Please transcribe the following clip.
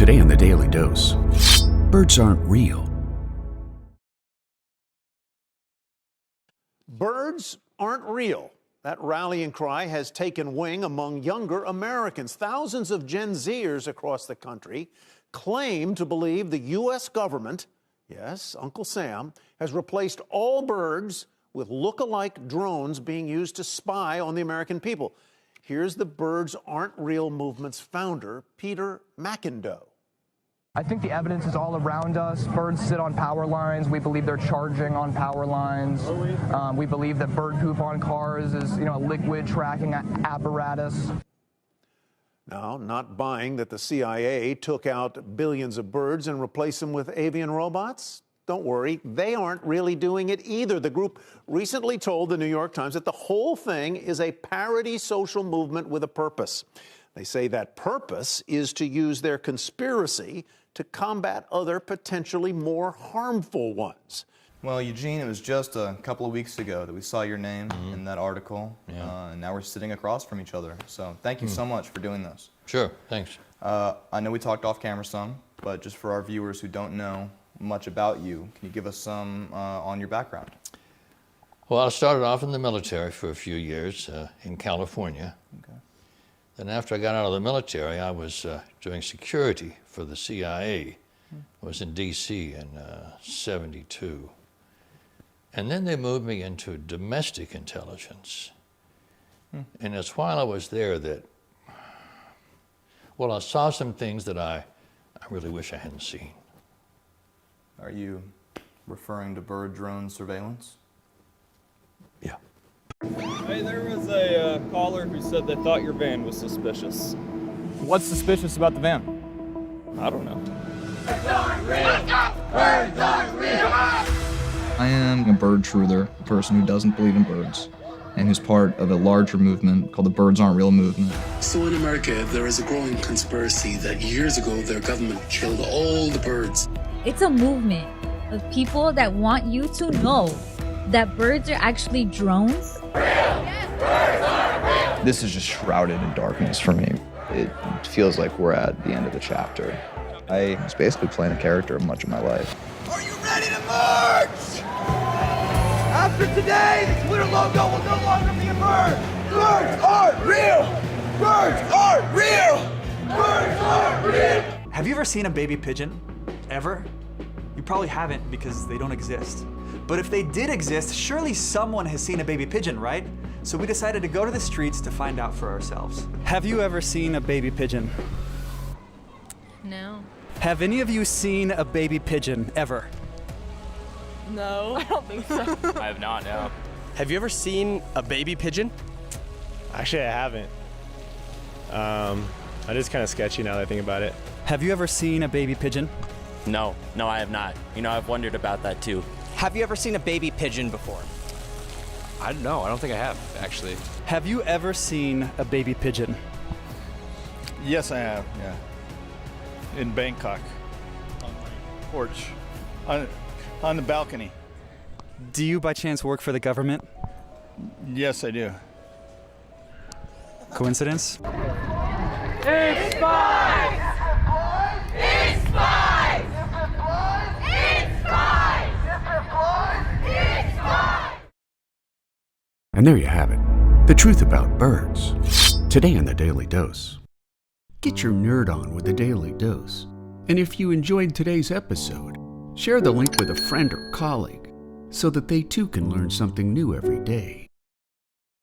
Today on the Daily Dose, birds aren't real. Birds aren't real. That rallying cry has taken wing among younger Americans. Thousands of Gen Zers across the country claim to believe the U.S. government, yes, Uncle Sam, has replaced all birds with look-alike drones being used to spy on the American people. Here's the Birds Aren't Real movement's founder, Peter McIndoe. I think the evidence is all around us. Birds sit on power lines. We believe they're charging on power lines. We believe that bird poop on cars is, a liquid tracking apparatus. Now, not buying that the CIA took out billions of birds and replaced them with avian robots? Don't worry, they aren't really doing it either. The group recently told the New York Times that the whole thing is a parody social movement with a purpose. They say that purpose is to use their conspiracy to combat other potentially more harmful ones. Well, Eugene, it was just a couple of weeks ago that we saw your name in that article, and now we're sitting across from each other. So thank you so much for doing this. Sure, thanks. I know we talked off camera some, but just for our viewers who don't know much about you, can you give us some on your background? Well, I started off in the military for a few years in California. Okay. Then after I got out of the military, I was doing security for the CIA. I was in D.C. in '72. And then they moved me into domestic intelligence. And it's while I was there that, well, I saw some things that I really wish I hadn't seen. Are you referring to bird drone surveillance? Yeah. Hey, there was a caller who said they thought your van was suspicious. What's suspicious about the van? I don't know. I am a bird truther, a person who doesn't believe in birds, and who's part of a larger movement called the Birds Aren't Real movement. So in America, there is a growing conspiracy that years ago their government killed all the birds. It's a movement of people that want you to know that birds are actually drones. This is just shrouded in darkness for me. It feels like we're at the end of the chapter. I was basically playing a character much of my life. Are you ready to march? After today, the Twitter logo will no longer be a bird. Birds aren't real! Birds aren't real! Birds aren't real! Have you ever seen a baby pigeon? Ever? You probably haven't because they don't exist. But if they did exist, surely someone has seen a baby pigeon, right? So we decided to go to the streets to find out for ourselves. Have you ever seen a baby pigeon? No. Have any of you seen a baby pigeon ever? No, I don't think so. I have not, no. Have you ever seen a baby pigeon? Actually, I haven't. It is kind of sketchy now that I think about it. Have you ever seen a baby pigeon? No, I have not. I've wondered about that too. Have you ever seen a baby pigeon before? I don't know. I don't think I have, actually. Have you ever seen a baby pigeon? Yes, I have, yeah. In Bangkok. On my porch. On the balcony. Do you by chance work for the government? Yes, I do. Coincidence? It's spies! It's spies! It's spies! It's spies! And there you have it, the truth about birds. Today on the Daily Dose. Get your nerd on with the Daily Dose. And if you enjoyed today's episode, share the link with a friend or colleague so that they too can learn something new every day.